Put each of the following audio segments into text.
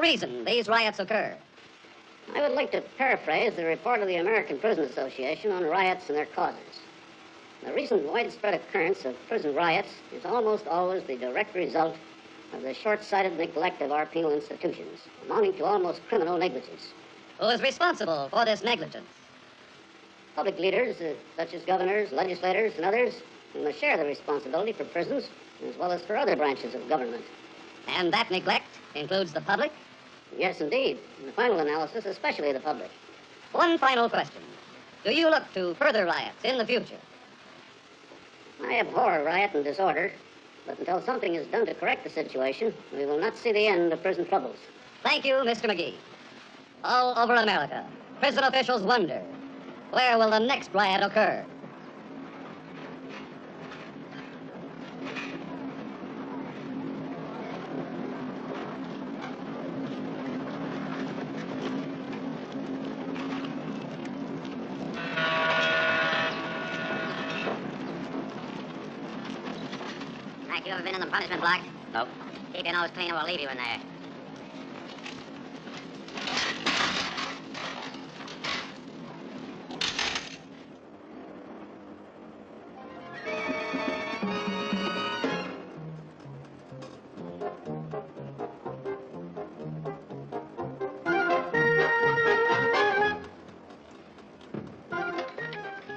reason these riots occur. I would like to paraphrase the report of the American Prison Association on riots and their causes. The recent widespread occurrence of prison riots is almost always the direct result of the short-sighted neglect of our penal institutions, amounting to almost criminal negligence. Who is responsible for this negligence? Public leaders, such as governors, legislators, and others, must share the responsibility for prisons, as well as for other branches of government. And that neglect includes the public? Yes, indeed. In the final analysis, especially the public. One final question. Do you look to further riots in the future? I abhor riot and disorder, but until something is done to correct the situation, we will not see the end of prison troubles. Thank you, Mr. McGee. All over America, prison officials wonder, where will the next riot occur? Frank, you ever been in the punishment block? Nope. Keep your nose clean or we'll leave you in there.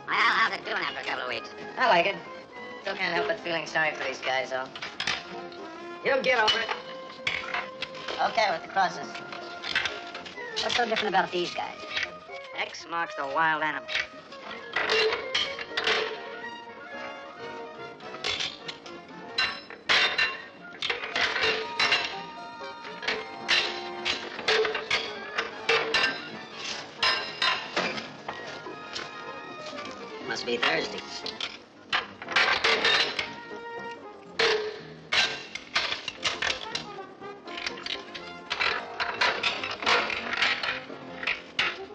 How's it doing after a couple of weeks? I like it. Still can't help but feeling sorry for these guys, though. You'll get over it. Okay, with the crosses. What's so different about these guys? X marks the wild animal. Must be Thursdays.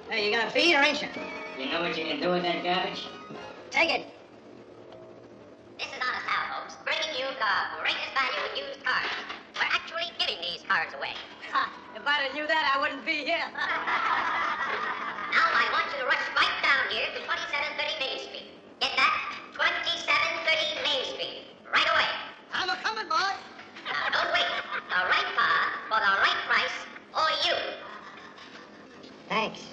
Hey, you gonna feed or ain't you? You know what you can do with that garbage? Take it. This is Honest Al, folks, bringing you the greatest value in used cars. We're actually giving these cars away. If I'd have knew that, I wouldn't be here. Now I want you to rush right down here to 2730 Main Street. Get that? 2730 Main Street. Right away. I'm a-coming, boy. Now don't wait. The right car for the right price, or you. Thanks.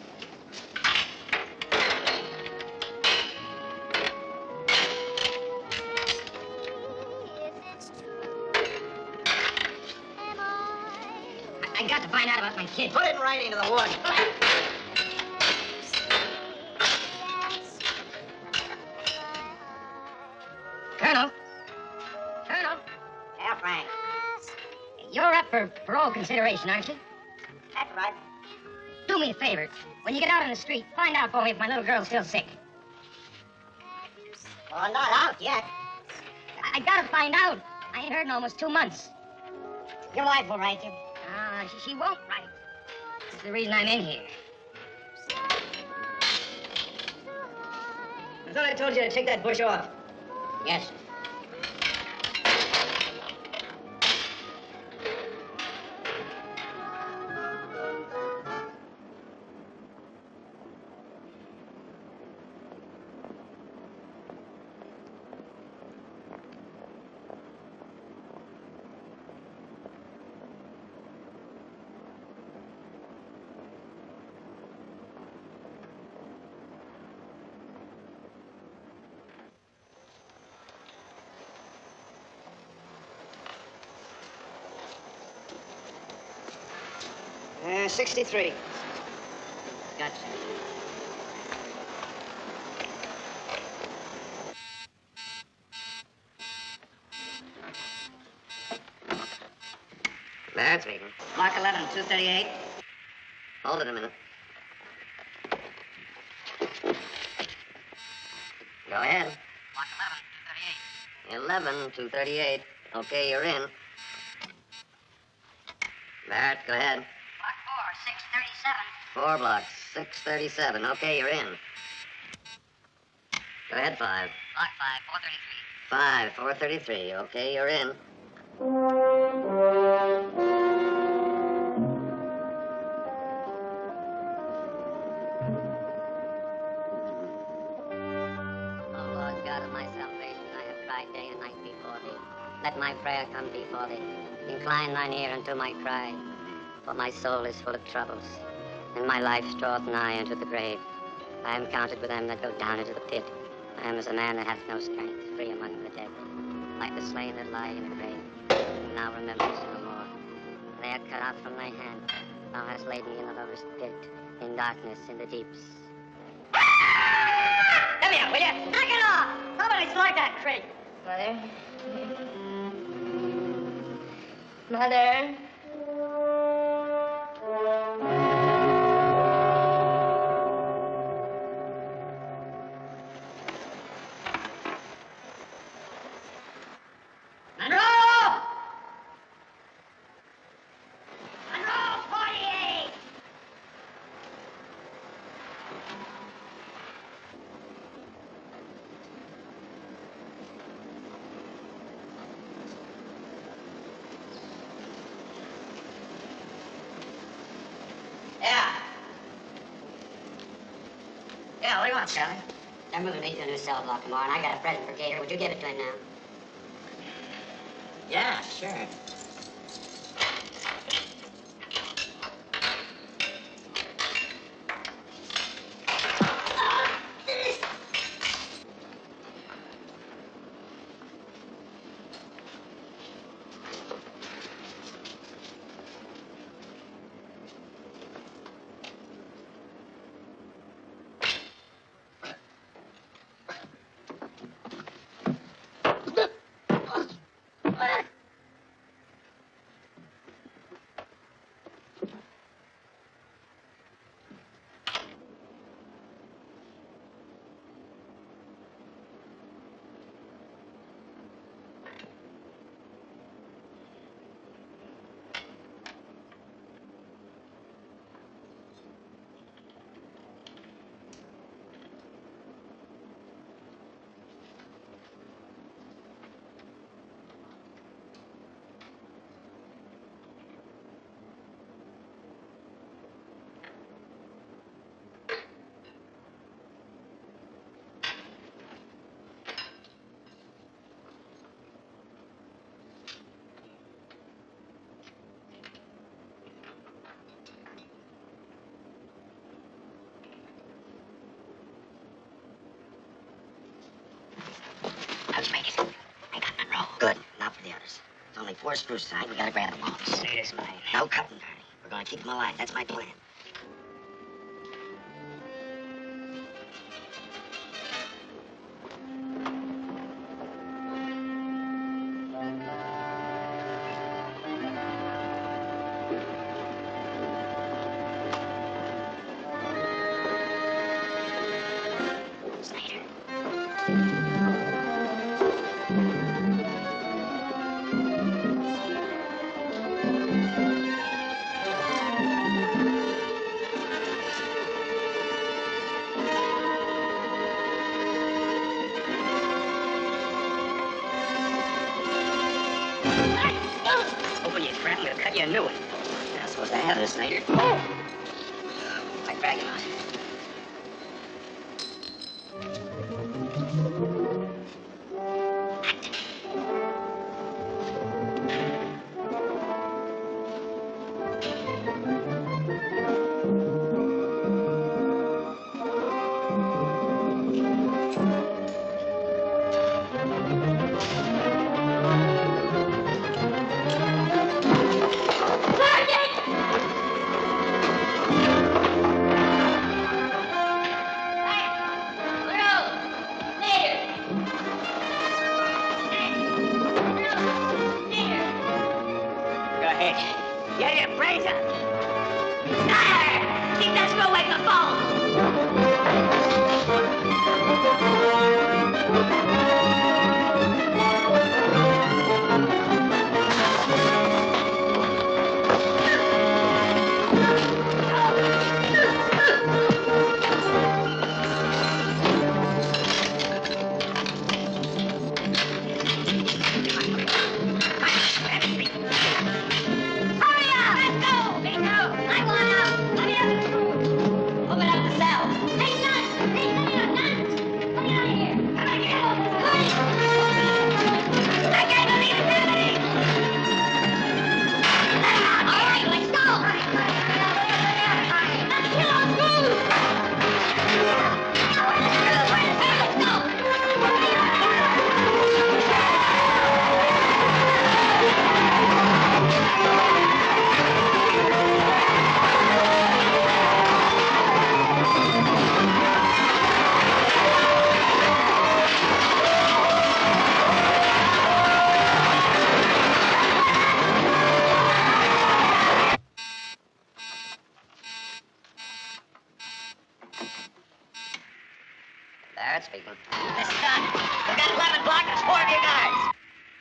I got to find out about my kid. Put it in writing to the warden. Colonel. Colonel. Yeah, Frank. You're up for parole consideration, aren't you? That's right. Do me a favor. When you get out on the street, find out for me if my little girl's still sick. Well, not out yet. I gotta find out. I ain't heard in almost 2 months. Your wife will write you. She won't write. That's the reason I'm in here. I thought I told you to take that bush off. Yes. Uh, 63. Gotcha. Barrett's reading. Mark 11, 238. Hold it a minute. Go ahead. Mark 11, 238. Okay, you're in. Barrett, go ahead. Block 4, 637. 4 blocks, 637. Okay, you're in. Go ahead, 5. Block 5, 433. 5, 433. Okay, you're in. Let my prayer come before thee. Incline thine ear unto my cry. For my soul is full of troubles, and my life draweth nigh unto the grave. I am counted with them that go down into the pit. I am as a man that hath no strength, free among the dead. Like the slain that lie in a grave, and now rememberest no more. They are cut out from thy hand. Thou hast laid me in the lowest pit, in darkness, in the deeps. Come here, will you? Knock it off! Somebody slide that crate! Mother? Mother? Monroe! Monroe, 48! Yeah. Yeah, what do you want, Sally? They're moving me to a new cell block tomorrow, and I got a present for Gator. Would you give it to him now? Yeah, sure. Let's make it. I got Monroe. Good. Now for the others. It's only 4 screws side. We gotta grab them all. Say this, mine. No cutting, Barney. We're gonna keep them alive. That's my plan. Open your trap, I'm gonna cut you a new one. You're not supposed to have this, Snyder. I drag him out. Barrett speaking. This is done. We've got 11 block, there's 4 of your guards.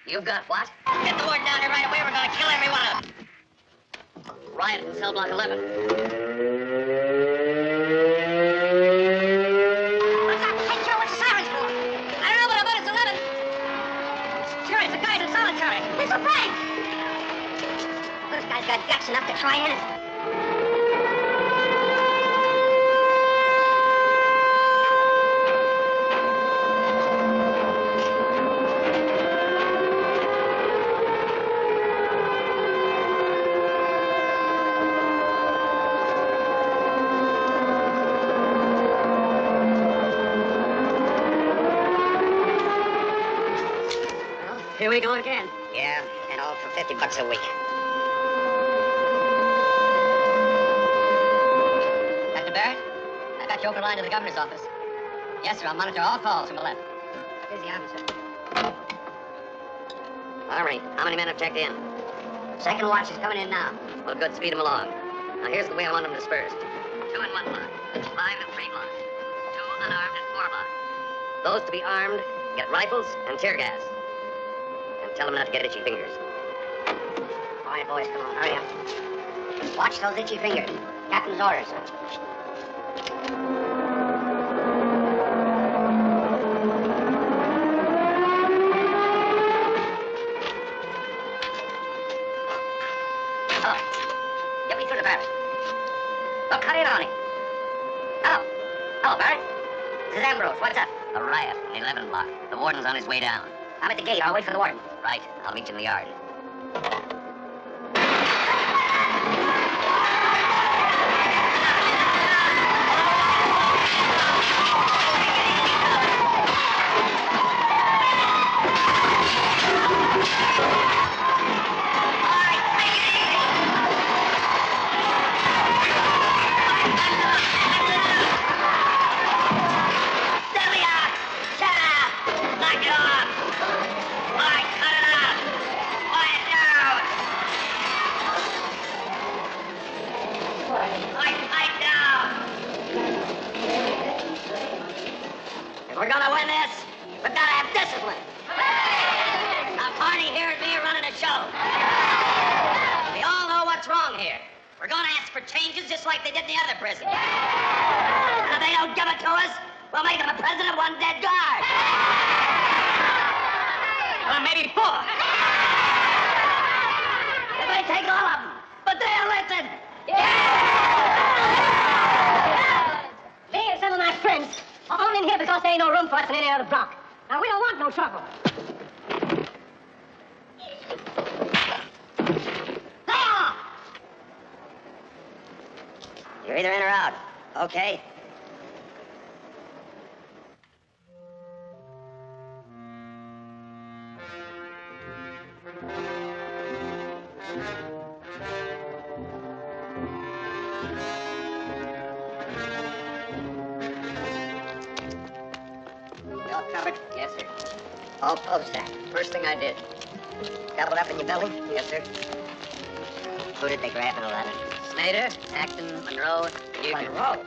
You've got what? Get the word down there right away, we're gonna kill every one of them. Riot in cell block 11. What's up? Hey, Joe, what's the sirens for? I don't know, but I bet it's 11. Sure, it's a guy in solitary. It's a prank. This guy's got guts enough to try anything. Here we go again. Yeah, and all for $50 a week. Dr. Barrett, I got you open line to the governor's office. Yes, sir, I'll monitor all calls from 11. Here's the officer. Armory, how many men have checked in? Second watch is coming in now. Well, good, speed them along. Now, here's the way I want them dispersed. 2 in 1 block, 5 in 3 blocks, 2 unarmed in 4 blocks. Those to be armed get rifles and tear gas. And tell them not to get itchy fingers. All right, boys, come on, hurry up. Watch those itchy fingers. Captain's orders. Hello. Get me through the Barrett. Look, cut in on him. Hello. Hello, Barrett. This is Ambrose. What's up? A riot in the 11 block. The warden's on his way down. I'm at the gate. I'll wait for the warden. Right. I'll meet you in the yard. If we're gonna win this, we've gotta have discipline. Now, Carney here and me are running a show. We all know what's wrong here. We're gonna ask for changes just like they did in the other prisons. And if they don't give it to us, we'll make them a president of 1 dead guard. Or maybe 4. It may take all of them, but they'll listen. Me and some of my friends are all in here because there ain't no room for us in any other block. Now, we don't want no trouble. Lay off! You're either in or out. Okay. All covered? Yes, sir. All post that. First thing I did. Doubled up in your building? Yes, sir. Who did they grab in 11? Snyder, Acton, Monroe, Newton. Monroe.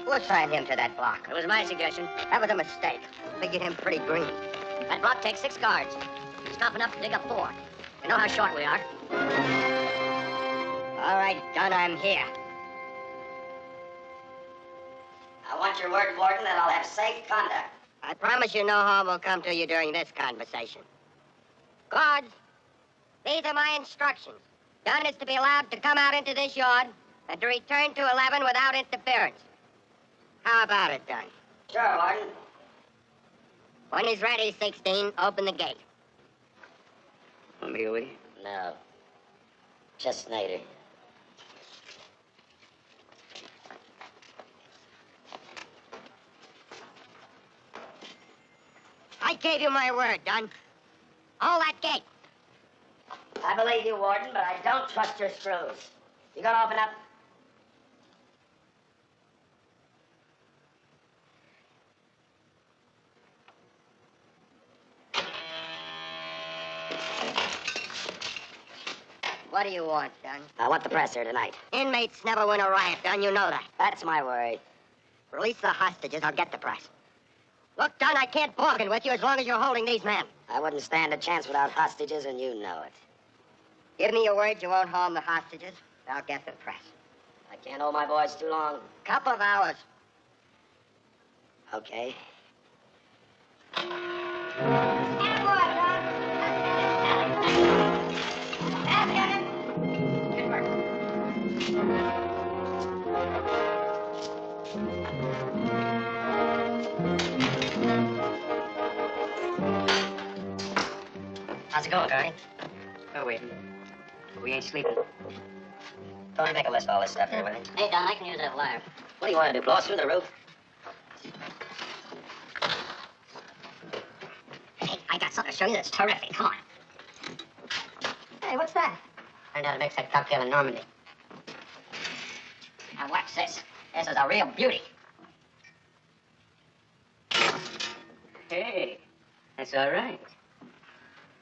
Who assigned him to that block? It was my suggestion. That was a mistake. Figured him pretty green. That block takes 6 guards. It's tough enough to dig up 4. You know how short we are. All right, Dunn, I'm here. I want your word, Warden, that I'll have safe conduct. I promise you no harm will come to you during this conversation. Guards, these are my instructions. Dunn is to be allowed to come out into this yard and to return to 11 without interference. How about it, Dunn? Sure, Warden. When he's ready, 16, open the gate. Will we? No. Just Snyder. I gave you my word, Dunn. Hold that gate. I believe you, Warden, but I don't trust your screws. You gonna open up? What do you want, Dunn? I want the press here tonight. Inmates never win a riot, Dunn. You know that. That's my worry. Release the hostages. I'll get the press. Look, Don, I can't bargain with you as long as you're holding these men. I wouldn't stand a chance without hostages, and you know it. Give me your word you won't harm the hostages. I'll get the press. I can't hold my boys too long. Couple of hours. Okay. How's it going, Carney? Oh, we ain't sleeping. Tony, make a list of all this stuff here with him. Hey, Don, I can use that wire. What do you want to do, blow us through the roof? Hey, I got something to show you that's terrific. Come on. Hey, what's that? Learned how to mix that cocktail in Normandy. Now, watch this. This is a real beauty. Hey, that's all right.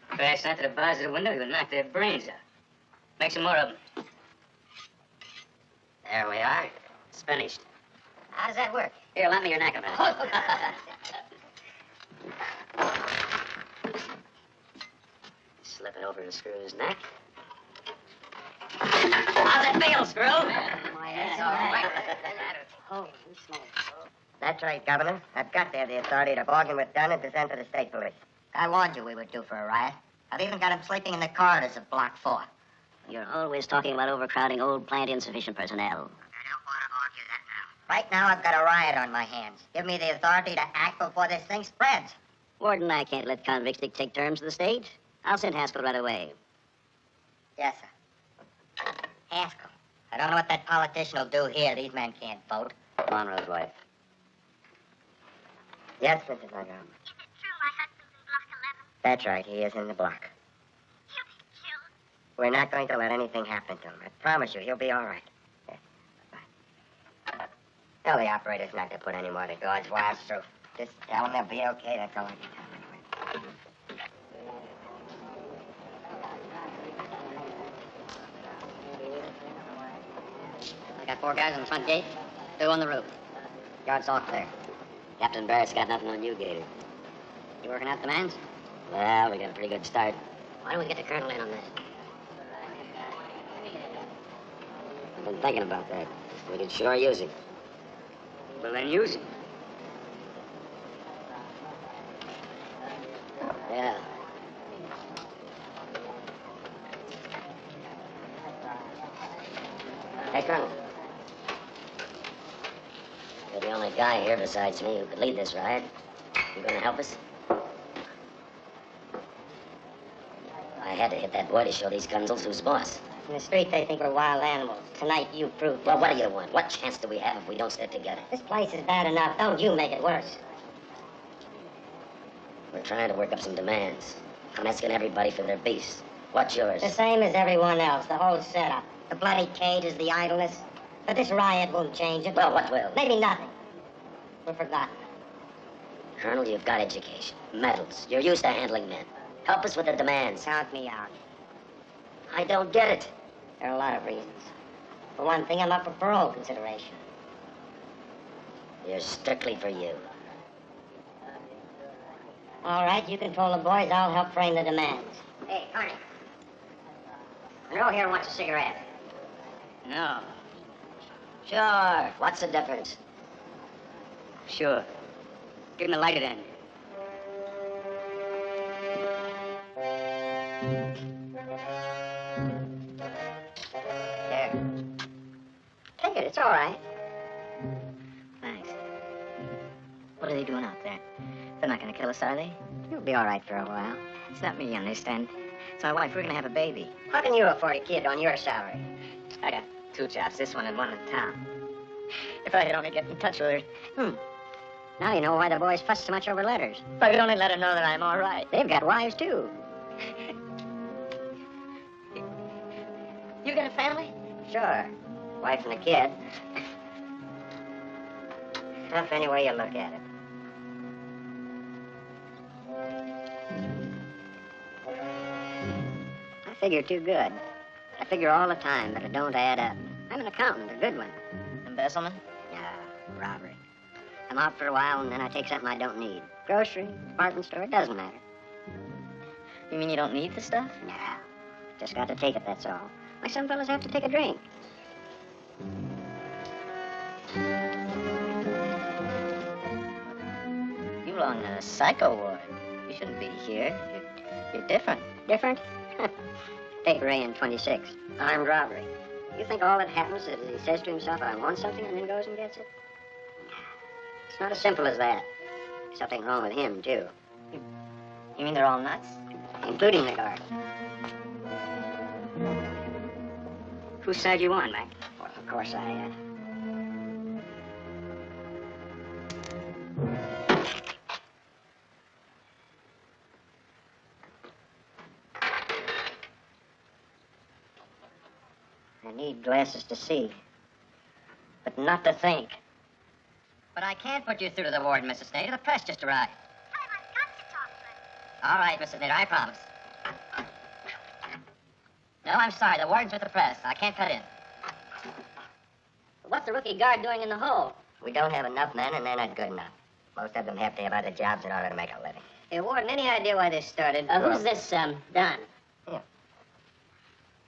Crash that to the bars of the window, you'll knock their brains out. Make some more of them. There we are. It's finished. How does that work? Here, lend me your neck a minute. Slip it over the screw's neck. How's it feel, Screw? It's all right. Holy smoke. That's right, Governor. I've got there the authority to bargain with Dunn and to send to the state police. I warned you we were due for a riot. I've even got him sleeping in the corridors of Block 4. You're always talking about overcrowding old plant insufficient personnel. I don't want to argue that now. Right now, I've got a riot on my hands. Give me the authority to act before this thing spreads. Warden, I can't let convicts dictate terms to the stage. I'll send Haskell right away. Yes, sir. Haskell. I don't know what that politician will do here. These men can't vote. Monroe's wife. Yes, Mrs. Monroe. Is it true my husband's in Block 11? That's right. He is in the block. He'll be killed. We're not going to let anything happen to him. I promise you, he'll be all right. Yeah. Bye. Tell the operators not to put any more of the guards' wives through. Just tell them they'll be okay. That's all I can tell them anyway. I got 4 guys on the front gate, 2 on the roof. Guards all clear. Captain Barrett's got nothing on you, Gator. You working out demands? Well, we got a pretty good start. Why don't we get the colonel in on this? I've been thinking about that. We could sure use him. Well, then use it. Yeah. Hey, Colonel. You're the only guy here besides me who could lead this riot. You gonna help us? I had to hit that boy to show these gunzels who's boss. In the street, they think we're wild animals. Tonight, you proved Well, what do you want? What chance do we have if we don't stick together? This place is bad enough. Don't you make it worse. We're trying to work up some demands. I'm asking everybody for their beefs. What's yours? The same as everyone else, the whole setup. The bloody cages, the idleness. But this riot won't change it. Well, what will? Maybe nothing. We're forgotten. Colonel, you've got education, medals. You're used to handling men. Help us with the demands. Count me out. I don't get it. There are a lot of reasons. For one thing, I'm up for parole consideration. You're strictly for you. All right, you control the boys. I'll help frame the demands. Hey, Carney. Monroe here wants a cigarette. No. Sure. What's the difference? Sure. Give him the lighted end. There. Take it. It's all right. Thanks. What are they doing out there? They're not gonna kill us, are they? You'll be all right for a while. It's not me, you understand? It's my wife. We're gonna have a baby. How can you afford a kid on your salary? I got 2 jobs, this one and one in town. If I could only get in touch with her. Now you know why the boys fuss so much over letters. If I could only let her know that I'm all right. They've got wives, too. You got a family? Sure. Wife and a kid. Enough any way you look at it. I figure too good. I figure all the time, but it don't add up. I'm an accountant, a good one. Embezzlement? No, robbery. I'm out for a while, and then I take something I don't need. Grocery, department store, it doesn't matter. You mean you don't need the stuff? Yeah, just got to take it, that's all. Like some fellas have to take a drink. You belong in a psycho ward. You shouldn't be here. You're different. Different? Take Ray in 26. Armed robbery. You think all that happens is he says to himself, I want something, and then goes and gets it? It's not as simple as that. There's something wrong with him, too. You mean they're all nuts? Including the guard. Whose side you on, Mac? Well, of course I, I need glasses to see, but not to think. But I can't put you through to the warden, Mrs. Nader. The press just arrived. All right, Mrs. Nader, I promise. No, I'm sorry. The warden's with the press. I can't cut in. What's the rookie guard doing in the hole? We don't have enough men, and they're not good enough. Most of them have to have other jobs in order to make a living. Hey, Warden, any idea why this started? Who's this, Don?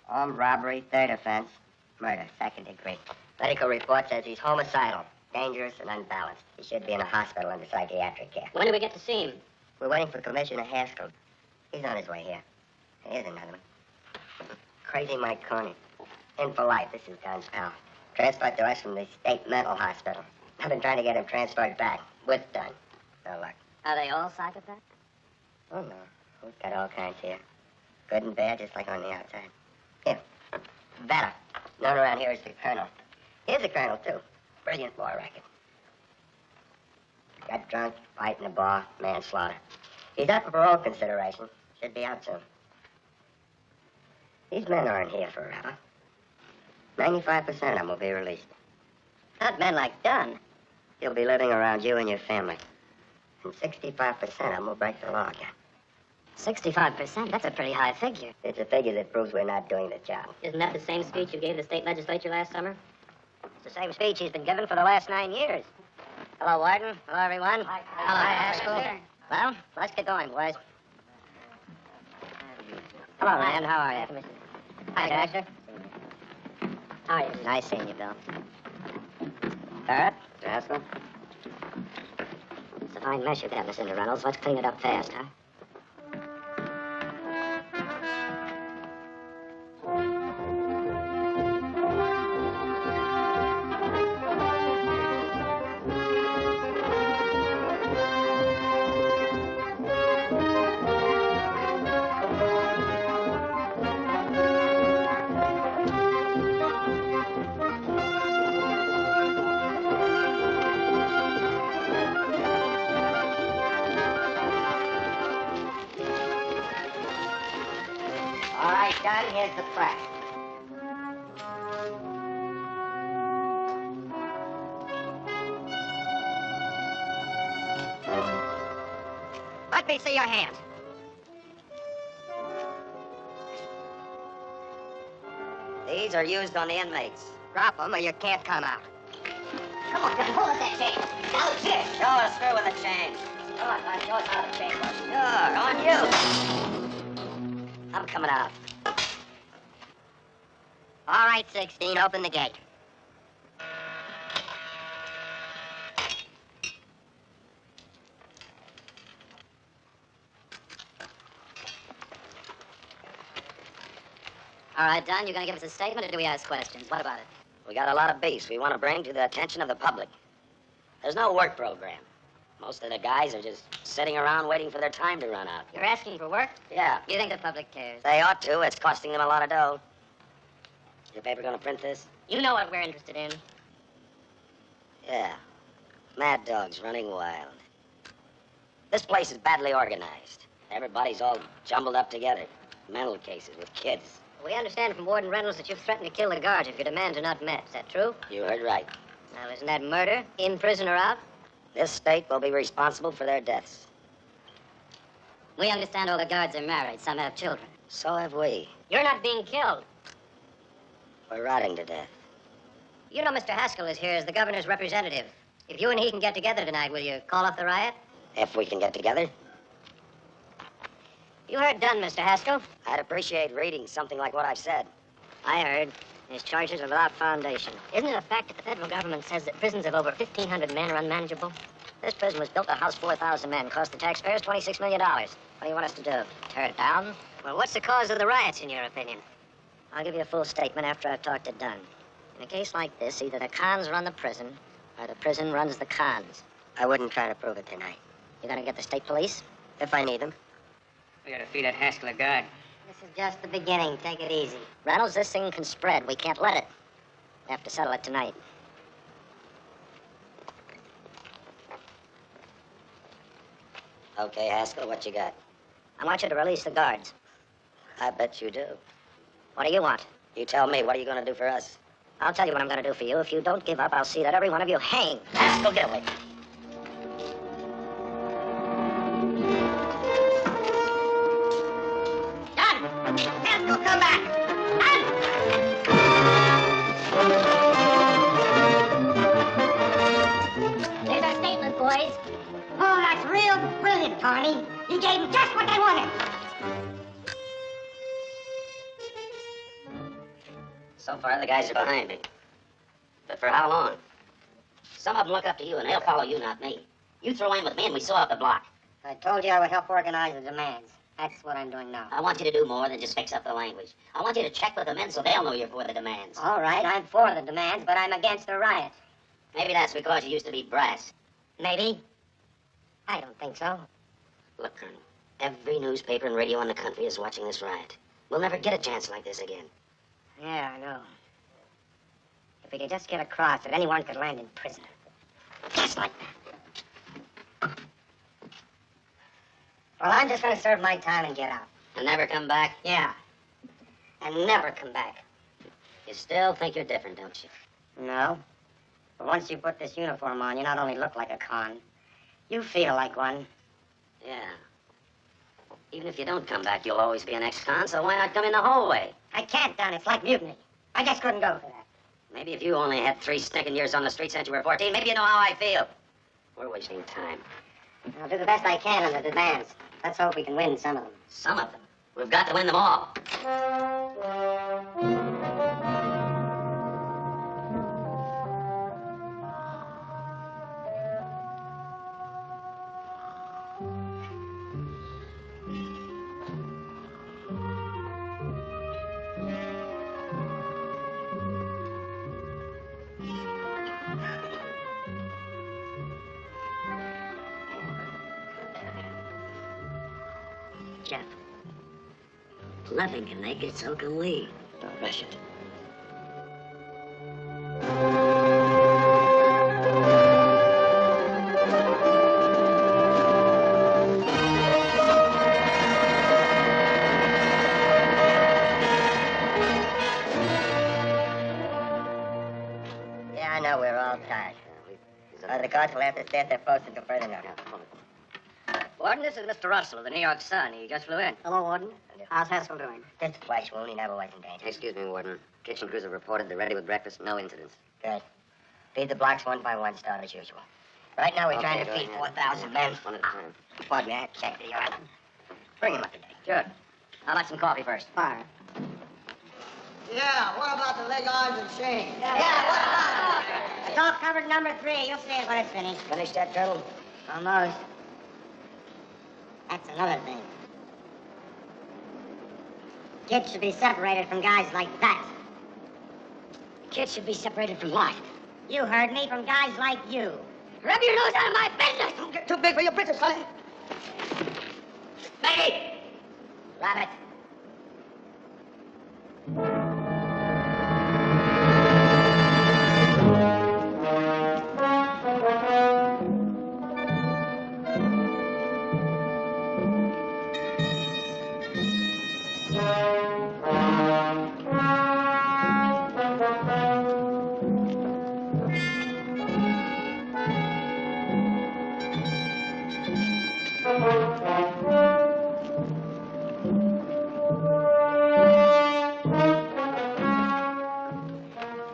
Armed robbery, third offense, murder, second degree. Medical report says he's homicidal, dangerous, and unbalanced. He should be in a hospital under psychiatric care. When do we get to see him? We're waiting for Commissioner Haskell. He's on his way here. Here's another one. Crazy Mike Coney. In for life. This is Don's pal. Transferred to us from the state mental hospital. I've been trying to get him transferred back. With Don. No luck. Are they all psychopaths? Oh, no. We've got all kinds here. Good and bad, just like on the outside. Here. Vetter. Known around here as the Colonel. Here's the Colonel, too. Brilliant war record. Got drunk, fight in a bar, manslaughter. He's up for parole consideration. Should be out soon. These men aren't here forever. 95% of them will be released. Not men like Don. He'll be living around you and your family. And 65% of them will break the law again. 65%? That's a pretty high figure. It's a figure that proves we're not doing the job. Isn't that the same speech you gave the state legislature last summer? It's the same speech he's been giving for the last 9 years. Hello, Warden. Hello, everyone. Hello, Haskell. Well, let's get going, boys. Hello, Rand. How are you? Hi, Doctor. How are you? Nice seeing you, Bill. Barrett? Haskell. It's a fine mess you got, Miss Inter Reynolds. Let's clean it up fast, huh? Here's the press. Let me see your hands. These are used on the inmates. Drop them or you can't come out. Come on, pull us that chain. Now, here. Show us through with the chain. Come on, buddy. Show us how the chain works. Sure, on you. I'm coming out. All right, 16, open the gate. All right, Don, you're going to give us a statement, or do we ask questions? What about it? We got a lot of beefs we want to bring to the attention of the public. There's no work program. Most of the guys are just sitting around waiting for their time to run out. You're asking for work? Yeah. You think the public cares? They ought to. It's costing them a lot of dough. Is your paper going to print this? You know what we're interested in. Yeah. Mad dogs running wild. This place is badly organized. Everybody's all jumbled up together. Mental cases with kids. We understand from Warden Reynolds that you've threatened to kill the guards if your demands are not met. Is that true? You heard right. Now, isn't that murder? In prison or out? This state will be responsible for their deaths. We understand all the guards are married. Some have children. So have we. You're not being killed. We're rotting to death. You know Mr. Haskell is here as the governor's representative. If you and he can get together tonight, will you call off the riot? If we can get together, You heard Dunn, Mr. Haskell. I'd appreciate reading something like what I've said. I heard. His charges are without foundation. Isn't it a fact that the federal government says that prisons of over 1,500 men are unmanageable? This prison was built to house 4,000 men, cost the taxpayers $26 million. What do you want us to do? Tear it down? Well, what's the cause of the riots, in your opinion? I'll give you a full statement after I've talked to Dunn. In a case like this, either the cons run the prison, or the prison runs the cons. I wouldn't try to prove it tonight. You gonna get the state police? If I need them. We gotta feed that Haskell a guard. This is just the beginning. Take it easy. Reynolds, this thing can spread. We can't let it. We have to settle it tonight. Okay, Haskell, what you got? I want you to release the guards. I bet you do. What do you want? You tell me, what are you gonna do for us? I'll tell you what I'm gonna do for you. If you don't give up, I'll see that every one of you hang. Haskell, get away. Done! Haskell, come back! Done! There's our statement, boys. Oh, that's real brilliant, Tony. You gave them just what they wanted. So far, the guys are behind me. But for how long? Some of them look up to you, and they'll follow you, not me. You throw in with me, and we sew up the block. I told you I would help organize the demands. That's what I'm doing now. I want you to do more than just fix up the language. I want you to check with the men so they'll know you're for the demands. All right, I'm for the demands, but I'm against the riot. Maybe that's because you used to be brass. Maybe. I don't think so. Look, Colonel, every newspaper and radio in the country is watching this riot. We'll never get a chance like this again. Yeah, I know. If we could just get across that anyone could land in prison. Just like that. Well, I'm just gonna serve my time and get out. And never come back? Yeah. And never come back. You still think you're different, don't you? No. But once you put this uniform on, you not only look like a con, you feel like one. Yeah. Even if you don't come back, you'll always be an ex-con, so why not come in the whole way? I can't, Don. It's like mutiny. I just couldn't go for that. Maybe if you only had 3 stinking years on the street since you were 14, maybe you know how I feel. We're wasting time. I'll do the best I can on the demands. Let's hope we can win some of them. Some of them. We've got to win them all. Jeff, nothing can make it, so can we. Don't rush it. Yeah, I know we're all tired. The guards will have to stay at their post until further notice. Warden, this is Mr. Russell of the New York Sun. He just flew in. Hello, Warden. How's Haskell doing? Just a flesh wound, he never was in danger. Excuse me, Warden. Kitchen crews have reported they're ready with breakfast. No incidents. Good. Feed the blocks one by one, start as usual. Right now we're trying to go feed ahead. 4,000 men. One at a time. Pardon me, I have to check the order. Bring him up today. Good. How about some coffee first? Fire. Yeah, what about the leg irons and chains? Yeah, what about it? It's all covered number 3. You'll see it when it's finished. Finished that, Colonel? Almost. That's another thing. Kids should be separated from guys like that. Kids should be separated from life. You heard me, from guys like you. Rub your nose out of my business! Don't get too big for your britches, honey. Maggie! Rabbit.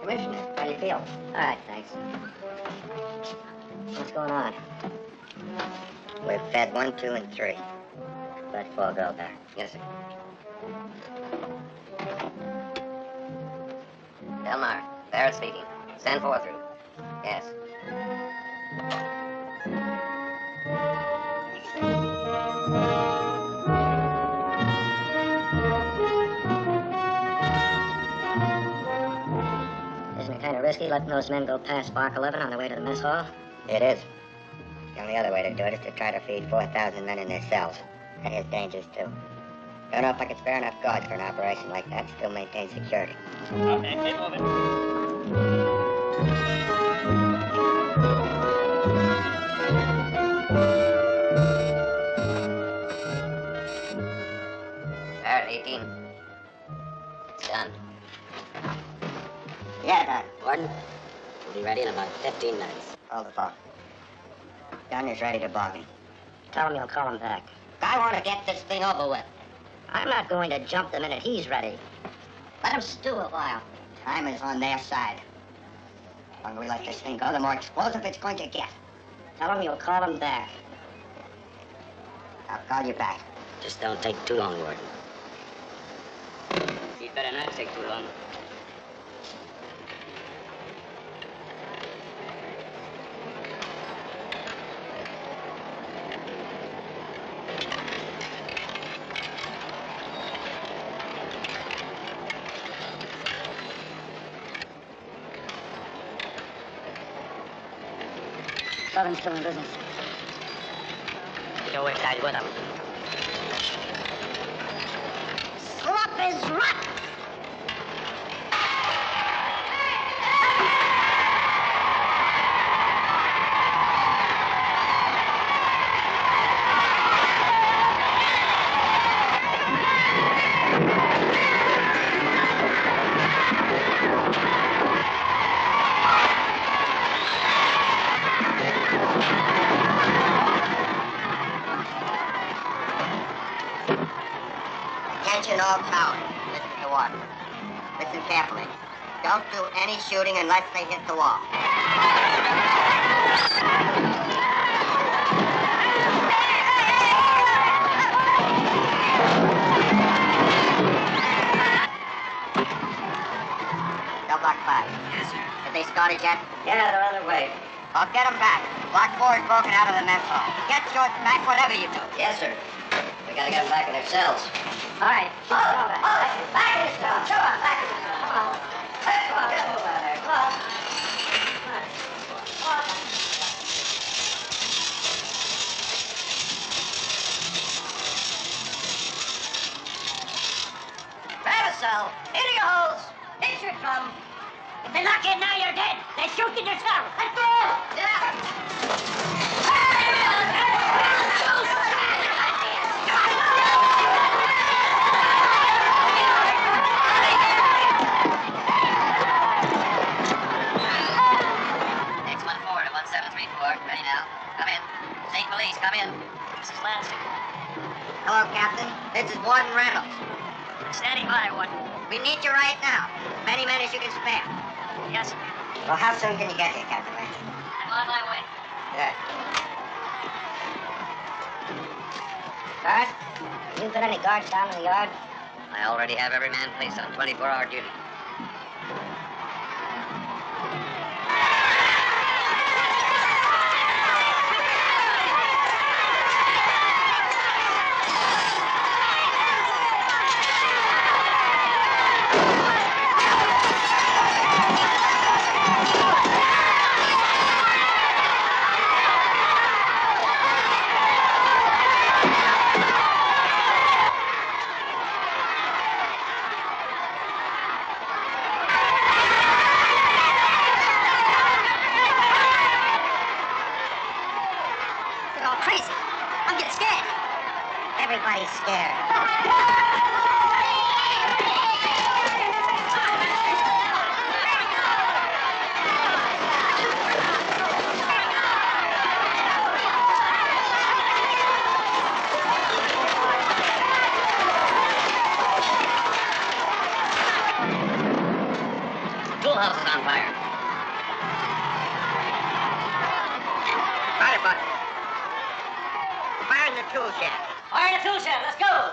Commissioner, how do you feel? All right, thanks. What's going on? We're fed 1, 2, and 3. That poor girl there. Yes, sir. Delmar, Barrett speaking. Send 4 through. Yes. Isn't it kind of risky letting those men go past Bark 11 on their way to the mess hall? It is. The only other way to do it is to try to feed 4,000 men in their cells. That has dangers, too. Don't know if I could spare enough guards for an operation like that, still maintain security. Okay, keep moving. Barrett, 18. It's done. Yeah, Don. Gordon, we'll be ready in about 15 minutes. Hold the phone. Don is ready to bargain. Tell him you'll call him back. I want to get this thing over with. I'm not going to jump the minute he's ready. Let him stew a while. Time is on their side. The longer we let this thing go, the more explosive it's going to get. Tell him you'll call him back. I'll call you back. Just don't take too long, Gordon. You'd better not take too long. Southern's still in business. You know which side with them. Slop is rotten! Attention all towers. Listen to order. Listen carefully. Don't do any shooting unless they hit the wall. They'll block 5. Yes, sir. Have they started yet? Yeah, they're on their way. I'll get them back. Block 4 is broken out of the mess hall. Get yours back, whatever you do. Yes, sir. We gotta get them back in their cells. All right. Back in his cell. Come on, back in his cell. Come on. Come on, get a move out of there. Come on. Grab a cell. Into your holes. Hit your drum. If they knock in now, you're dead. They shoot in your cell. Let's go. Yeah. X14 to 1734. Ready now. Come in. State police, come in. This is Lansing. Hello, Captain. This is Warden Reynolds. Standing by, Warden. We need you right now. As many men as you can spare. Yes, sir. Well, how soon can you get here, Captain Lansing? I'm on my way. Good. Guard, you got any guards down in the yard? I already have every man placed on 24-hour duty. They're all crazy. I'm getting scared. Everybody's scared. Tool house is on fire. fire button. Fire in the tool shed. Fire in the tool shed. Let's go.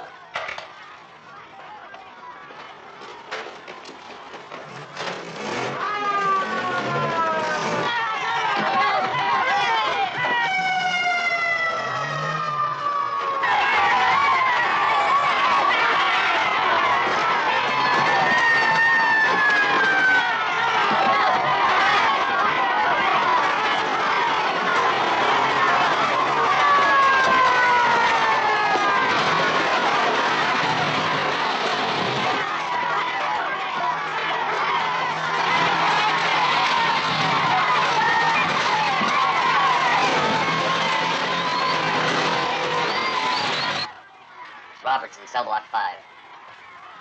Robertson, cell block 5.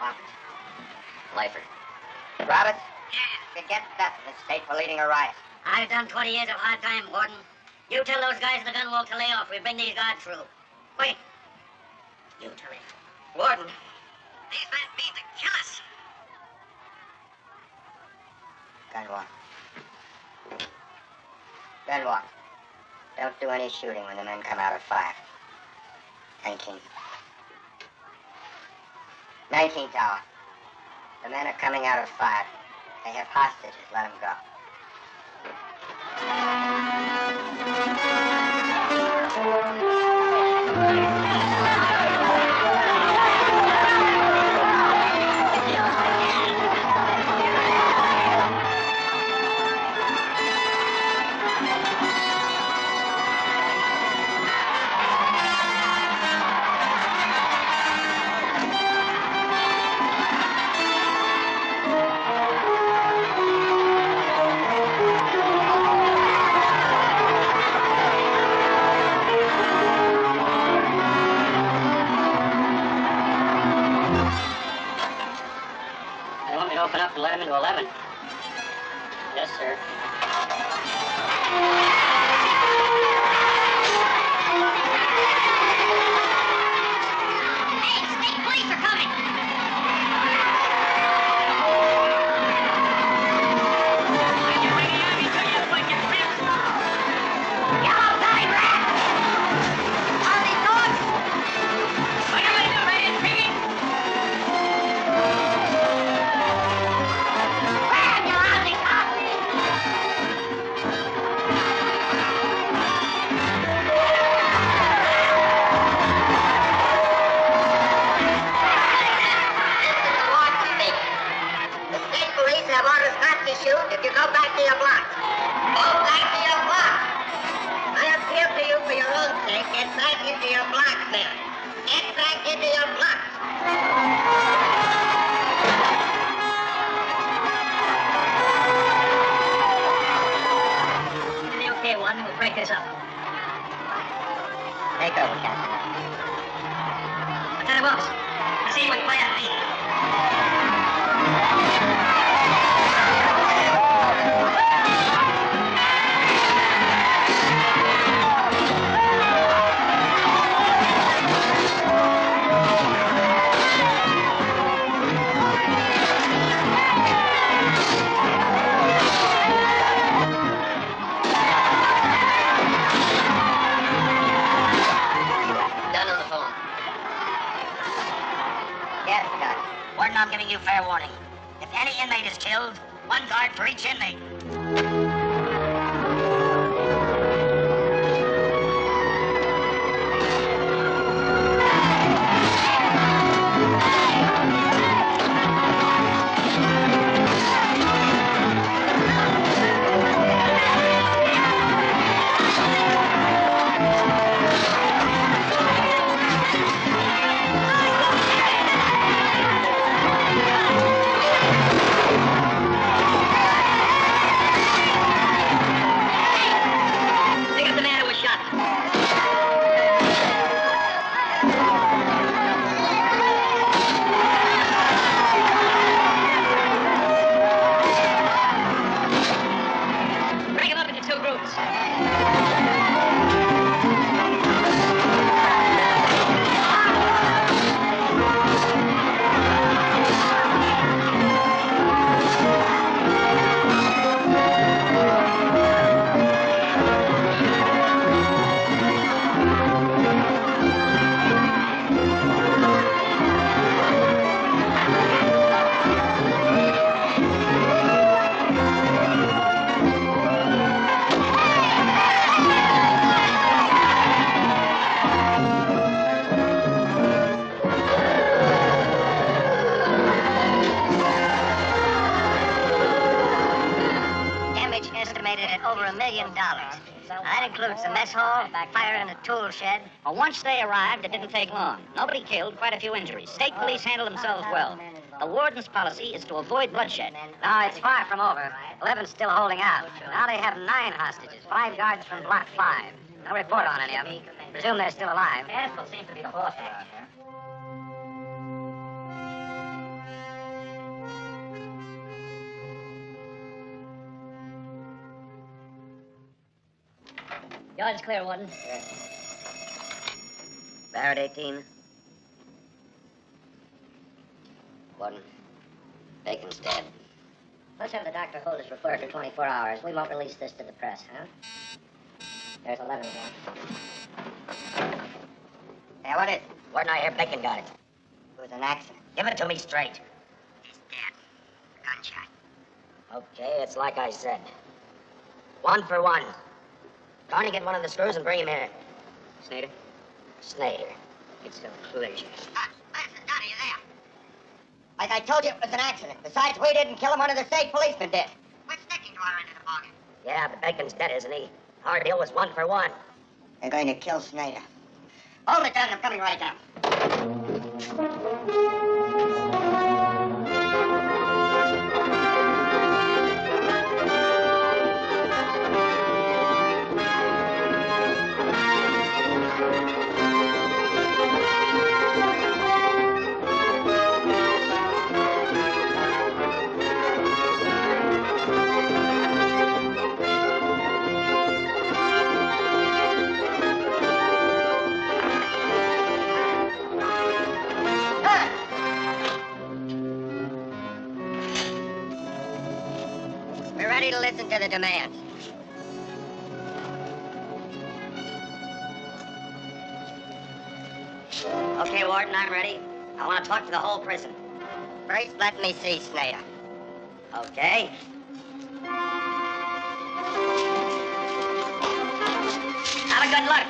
Roberts. Lifer. Roberts? Yeah. You get that in the state for leading a riot. I've done 20 years of hard time, Warden. You tell those guys in the gun walk to lay off. We bring these guards through. Quick. You tell him. Warden. These men mean to kill us. Gunwalk. Gunwalk. Don't do any shooting when the men come out of 5. 19. 19 Tower. The men are coming out of 5. They have hostages. Let them go. They want me to open up and let him into 11. Yes, sir. Hey, state police are coming! Yellow belly rat! Are these dogs? What am I doing, piggy? Grab, you lousy cop! This is the warden speaking. The state police have orders not to shoot if you go back to your block. Go back to your block. I appeal to you for your own sake. Get back into your block, man. Get back into your block. Give me okay, Warden. We'll break this up. Take over, Captain. Lieutenant Wilkes, proceed with plan B. Done on the phone. Yes, Scott. Warden, I'm giving you fair warning. If any inmate is killed, 1 guard for each inmate. Pick up the man who was shot. Break him up into 2 groups. estimated at over $1 million. That includes the mess hall, fire in the tool shed. Well, once they arrived, it didn't take long. Nobody killed, quite a few injuries. State police handled themselves well. The warden's policy is to avoid bloodshed. No, it's far from over. 11's still holding out. Now they have 9 hostages, 5 guards from Block 5. No report on any of them. Presume they're still alive. Asphalt seems to be the boss around here. Yard's clear, Warden. Barrett 18. Warden, Bacon's dead. Let's have the doctor hold his report for 24 hours. We won't release this to the press, huh? There's 11 there. Hey, what is it? Warden, I hear Bacon got it. It was an accident. Give it to me straight. He's dead. Gunshot. Okay, it's like I said. 1 for 1. Garney, get one of the screws and bring him here. Snyder? Snyder. It's a pleasure. Listen, Donnie, you there? Like I told you, it was an accident. Besides, we didn't kill him, one of the state policemen did. What's sticking to our end of the bargain? Yeah, but Bacon's dead, isn't he? Our deal was 1 for 1. They're going to kill Snyder. Hold it, Donnie, I'm coming right down. We're ready to listen to the demands. Okay, Warden, I'm ready. I want to talk to the whole prison. First, let me see Snyder. Okay? Have a good look.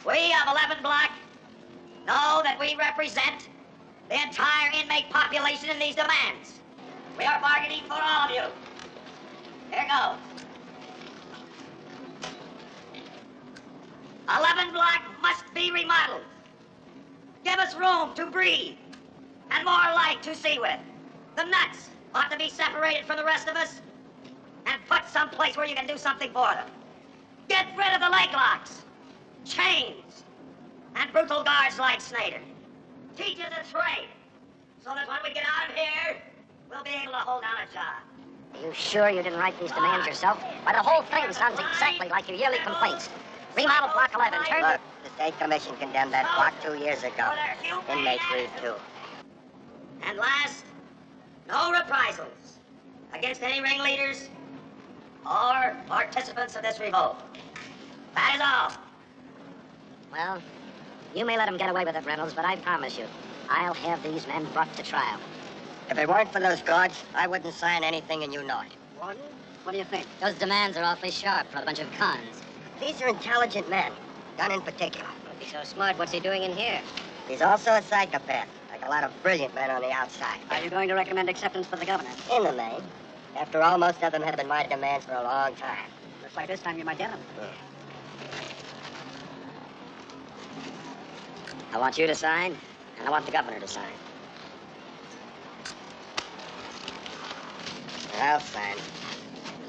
We of 11 Block know that we represent the entire inmate population in these demands. We are bargaining for all of you. Here goes. 11 Block must be remodeled. Give us room to breathe and more light to see with. The nuts ought to be separated from the rest of us and put someplace where you can do something for them. Get rid of the leg locks, chains, and brutal guards like Snyder. Teach us a trade so that when we get out of here, we'll be able to hold down a job. Are you sure you didn't write these demands yourself? Why, the whole thing sounds exactly like your yearly complaints. Remodel Block 11. Turn Look, the state commission condemned that block 2 years ago. Inmates leave too. And last, no reprisals against any ringleaders or participants of this revolt. That is all. Well, you may let him get away with it, Reynolds, but I promise you, I'll have these men brought to trial. If it weren't for those guards, I wouldn't sign anything and you know it. Warden, what do you think? Those demands are awfully sharp for a bunch of cons. These are intelligent men, Gunn in particular. If he's so smart, what's he doing in here? He's also a psychopath, like a lot of brilliant men on the outside. Are you going to recommend acceptance for the governor? In the main. After all, most of them have been my demands for a long time. Looks like this time you might get him. I want you to sign, and I want the governor to sign. I'll sign.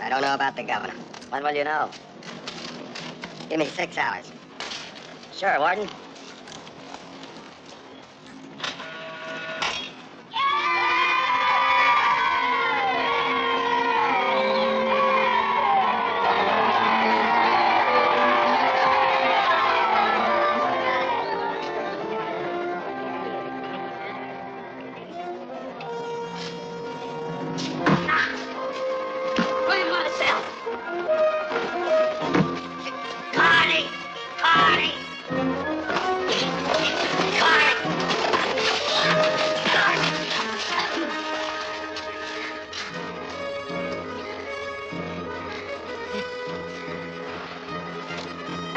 I don't know about the governor. When will you know? Give me 6 hours. Sure, Warden. Put him on the cell.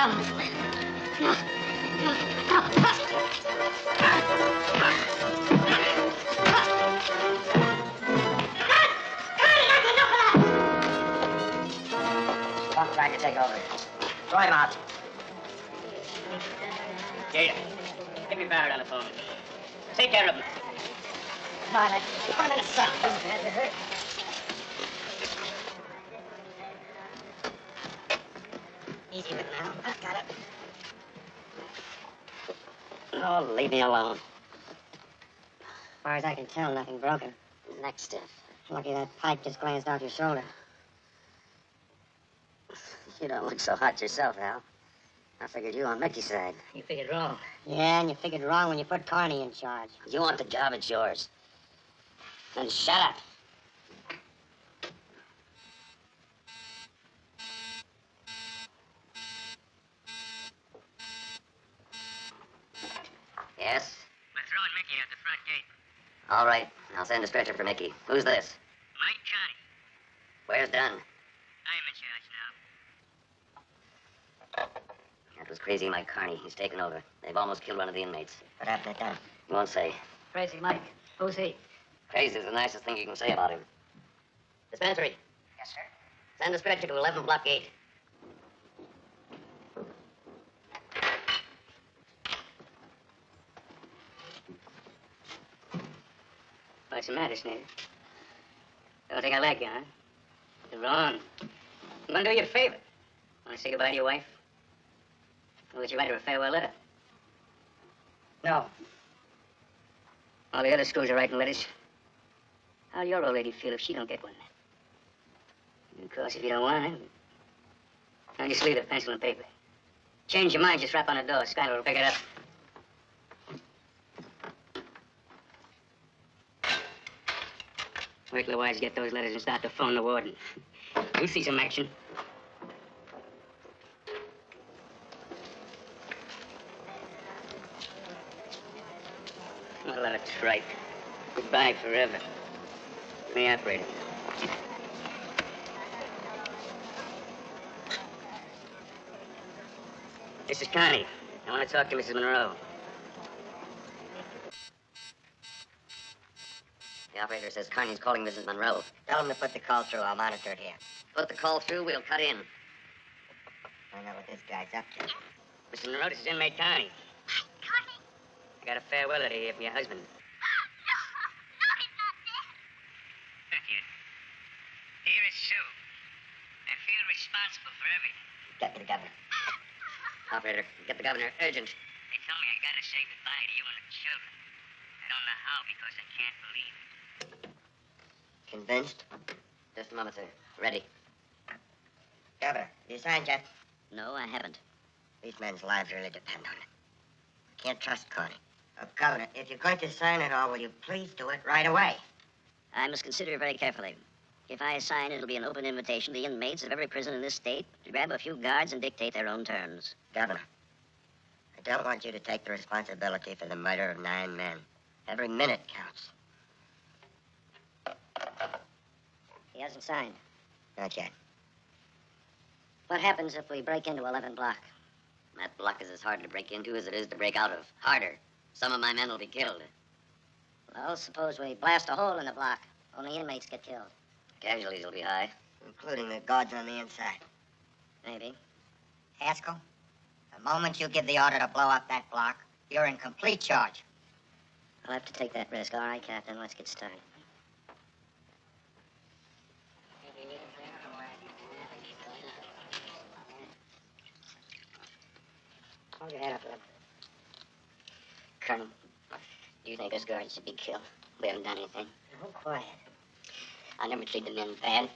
Tom tried to take over. Throw him out. Jada, get me Barrett on the phone. Take care of him. Marley, put him in a cell. He's badly hurt. Easy with now. I got it. Oh, leave me alone. As far as I can tell, nothing broken. Neck stiff. Lucky that pipe just glanced out your shoulder. You don't look so hot yourself, Al. I figured you on Mickey's side. You figured wrong. Yeah, and you figured wrong when you put Carney in charge. You want the job, it's yours. Then shut up. Yes? We're throwing Mickey at the front gate. All right. I'll send a stretcher for Mickey. Who's this? Mike Connie. Where's Dunn? I'm in charge now. That was crazy Mike Carney. He's taken over. They've almost killed one of the inmates. What happened to Dunn? You won't say. Crazy Mike. Who's he? Crazy is the nicest thing you can say about him. Dispensary. Yes, sir. Send a stretcher to 11 Block 8. What's the matter, Snake? Don't think I like you, huh? You're wrong. I'm gonna do you a favor. Want to say goodbye to your wife? Or would you write her a farewell letter? No. All the other schools are writing letters. How'll your old lady feel if she don't get one? And of course, if you don't want it, I'll just leave the pencil and paper. Change your mind, just rap on the door. Skylar will pick it up. Wait till the wives get those letters and start to phone the warden. You'll see some action. What a lot of tripe. Goodbye forever. Give me operator. This is Connie. I want to talk to Mrs. Monroe. The operator says Carney's calling Mrs. Monroe. Tell him to put the call through. I'll monitor it here. Put the call through, we'll cut in. Find out what this guy's up to. Mrs. Monroe, this is inmate Connie. Connie? I got a farewell letter here from your husband. No, he's not dead. Look here. Here is Sue. I feel responsible for everything. Get me the governor. Operator, get the governor urgent. They told me I gotta say goodbye to you and the children. I don't know how because I can't believe it. Convinced? Just a moment, sir. Ready. Governor, you signed yet? No, I haven't. These men's lives really depend on it. Can't trust Carney. Governor, if you're going to sign it all, will you please do it right away? I must consider it very carefully. If I sign, it'll be an open invitation to the inmates of every prison in this state to grab a few guards and dictate their own terms. Governor, I don't want you to take the responsibility for the murder of 9 men. Every minute counts. He hasn't signed. Not yet. What happens if we break into 11 Block? That block is as hard to break into as it is to break out of. Harder. Some of my men will be killed. Well, suppose we blast a hole in the block. Only inmates get killed. Casualties will be high. Including the guards on the inside. Maybe. Haskell, the moment you give the order to blow up that block, you're in complete charge. I'll have to take that risk. All right, Captain, let's get started. Hold your head up, Lib. Colonel, do you think us guards should be killed? We haven't done anything. Oh, quiet. I never treat the men bad.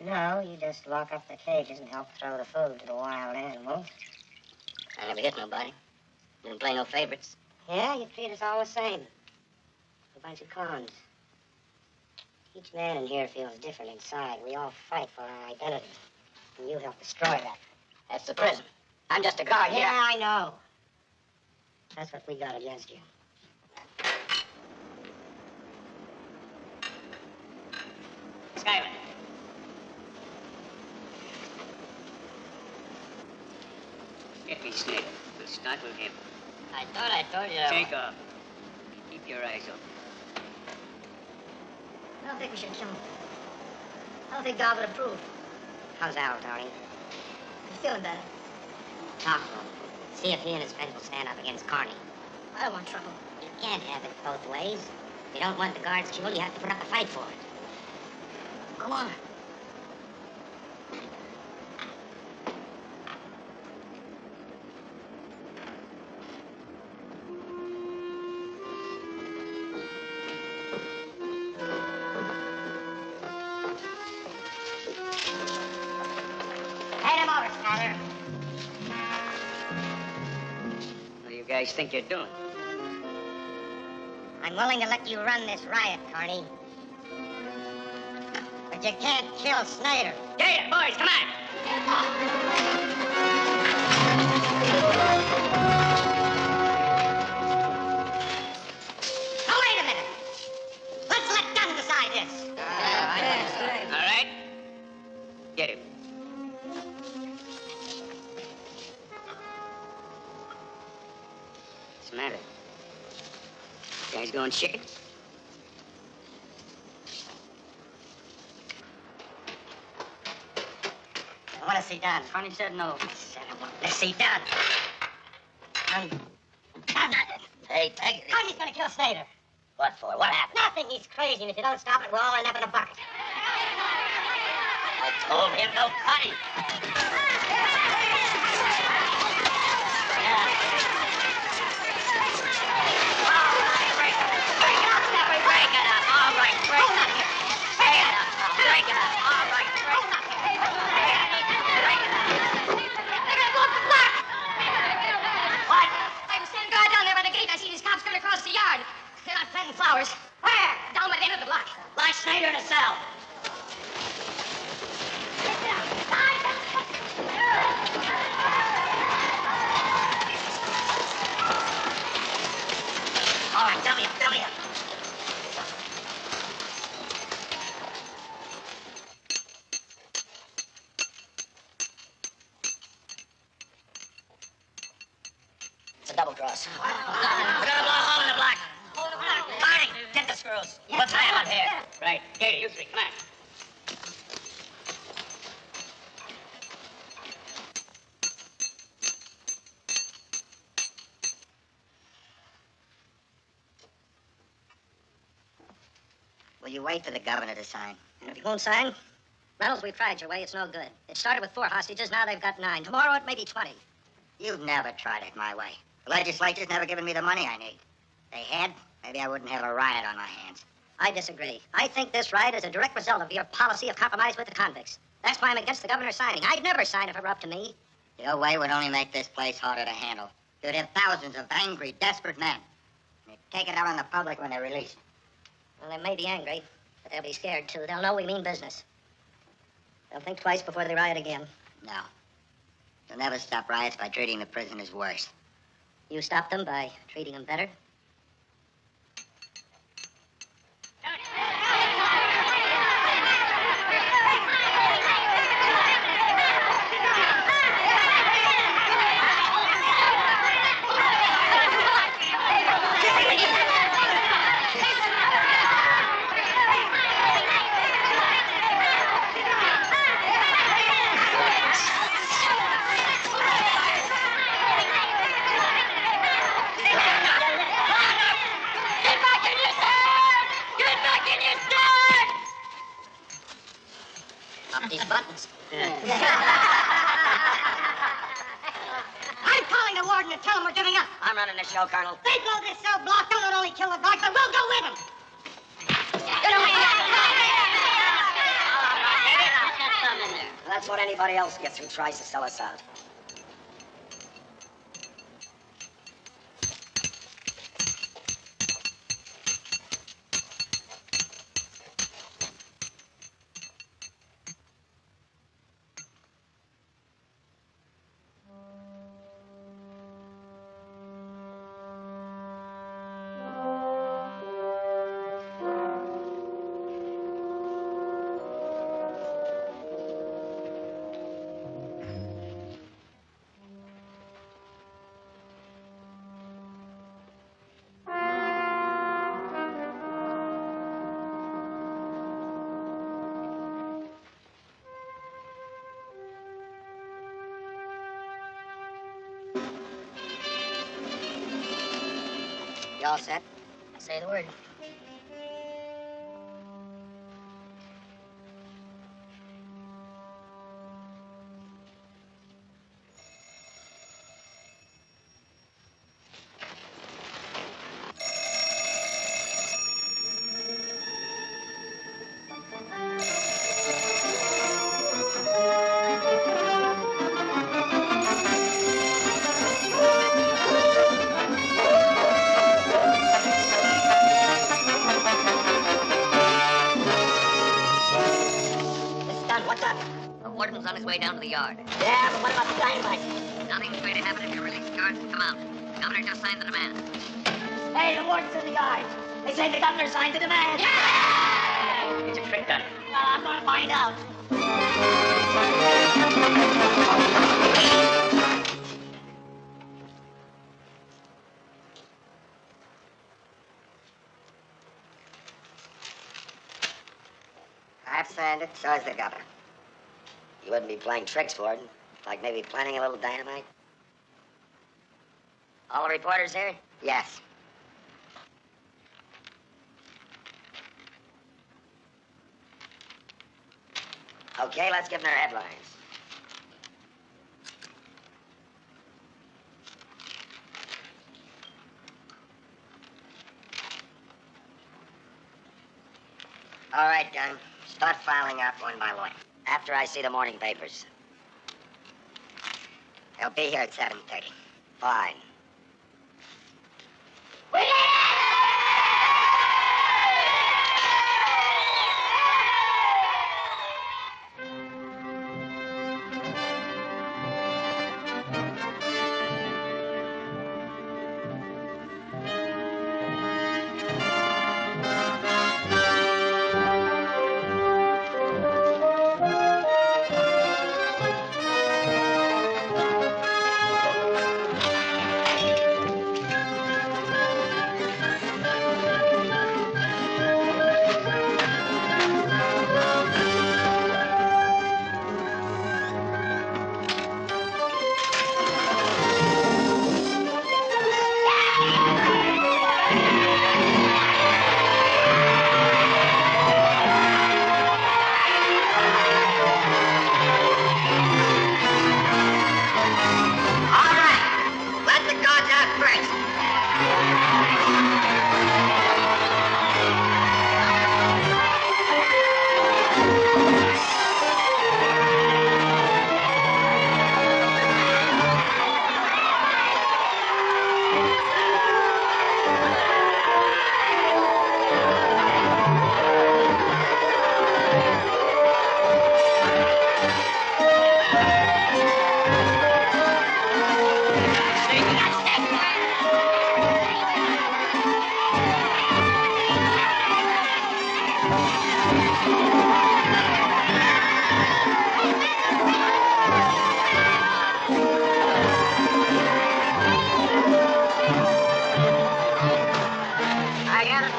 No, you just lock up the cages and help throw the food to the wild animals. I never hit nobody. Didn't play no favorites. Yeah, you treat us all the same. A bunch of clowns. Each man in here feels different inside. We all fight for our identity. And you help destroy that. That's the prison. I'm just a guard here. Yeah, I know. That's what we got against you. Skylar. Get me Snyder. We'll start with him. I thought I told you. Take off. Keep your eyes open. I don't think we should kill him. I don't think God would approve. How's Al, Tony? He's feeling better. Talk to him. See if he and his friends will stand up against Carney. I don't want trouble. You can't have it both ways. If you don't want the guards killed, you have to put up a fight for it. Go on. Hand him over, Snyder. What do you guys think you're doing? I'm willing to let you run this riot, Carney. But you can't kill Snyder. Get it, boys, come on! Now, wait a minute. Let's let Gunn decide this. All right? Get him. What's the matter? You guys going chicken? I want to see Dunn. Connie said no. Let's see Dunn. Dunn. Hey, Peggy. Carney's gonna kill Snyder. What for? What happened? Nothing. He's crazy, and if you don't stop it, we'll all end up in a bucket. I told him no cutting. I'm standing guard down there by the gate. I see these cops coming across the yard. They're not planting flowers. Where? Down by the end of the block. Lock Snyder in a cell. All right, W. It's a double cross. We're gonna blow a hole in the block. Barney, get the screws. What's that out here? Right. Katie, you three, come on. Will you wait for the governor to sign? And if you won't sign, Reynolds, we've tried your way. It's no good. It started with 4 hostages. Now they've got 9. Tomorrow it may be 20. You've never tried it my way. The legislature's never given me the money I need. They had, maybe I wouldn't have a riot on my hands. I disagree. I think this riot is a direct result of your policy of compromise with the convicts. That's why I'm against the governor signing. I'd never sign if it were up to me. Your way would only make this place harder to handle. You'd have thousands of angry, desperate men. And you'd take it out on the public when they're released. Well, they may be angry, but they'll be scared, too. They'll know we mean business. They'll think twice before they riot again. No. You'll never stop riots by treating the prisoners worse. You stop them by treating them better. Up these buttons. I'm calling the warden and tell him we're giving up. I'm running the show, Colonel. They blow this cell block. They'll not only kill the guards, but we'll go with them. That's what anybody else gets who tries to sell us out. You all set? Say the word. What's up? The warden's on his way down to the yard. Yeah, but what about the dynamite? Nothing's going to happen if you release guards and come out. The governor just signed the demand. Hey, the warden's in the yard. They say the governor signed the demand. It's a trick, Gun. Well, I'm going to find out. I've signed it, so is the governor. You wouldn't be playing tricks, Warden. Like maybe planting a little dynamite? All the reporters here? Yes. Okay, let's give them their headlines. All right, Gun. Start filing out one by one. After I see the morning papers. They'll be here at 7:30. Fine.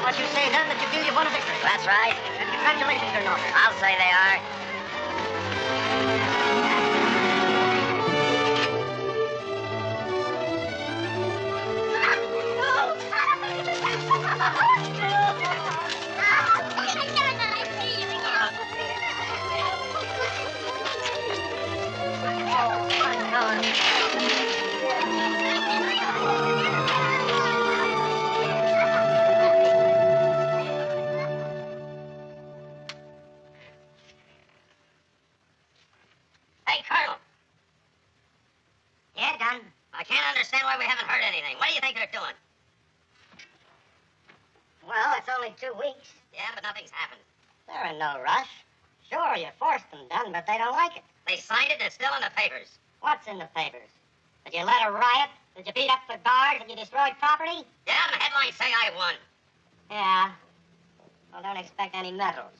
What you say then that you feel you've won a victory. That's right. And congratulations are in order. I'll say they are. Hey, Colonel. Yeah, Gun. I can't understand why we haven't heard anything. What do you think they're doing? Well, it's only 2 weeks. Yeah, but nothing's happened. They're in no rush. Sure, you forced them, Gun, but they don't like it. They signed it and it's still in the papers. What's in the papers? Did you let a riot? Did you beat up the guards? Did you destroy property? Yeah, and the headlines say I won. Yeah. Well, don't expect any medals.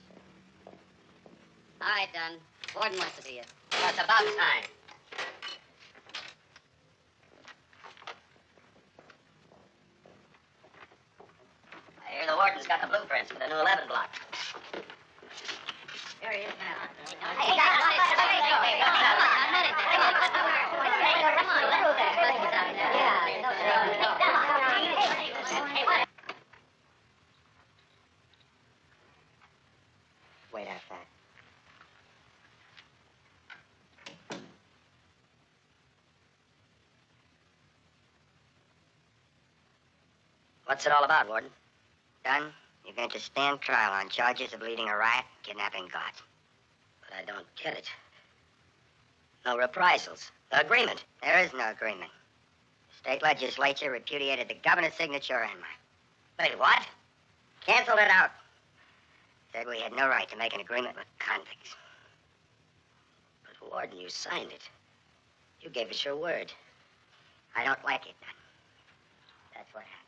All right, Dunn. Warden wants to see you. Well, it's about time. I hear the warden's got the blueprints for the new 11 block. Here he is now. Hey, Come on, let's go there. Yeah. What's it all about, Warden? Dunn, you're going to stand trial on charges of leading a riot, kidnapping guards. But I don't get it. No reprisals. The agreement. There is no agreement. The state legislature repudiated the governor's signature and Wait, what? canceled it out. Said we had no right to make an agreement with convicts. But, Warden, you signed it. You gave us your word. I don't like it, Dunn. That's what happened.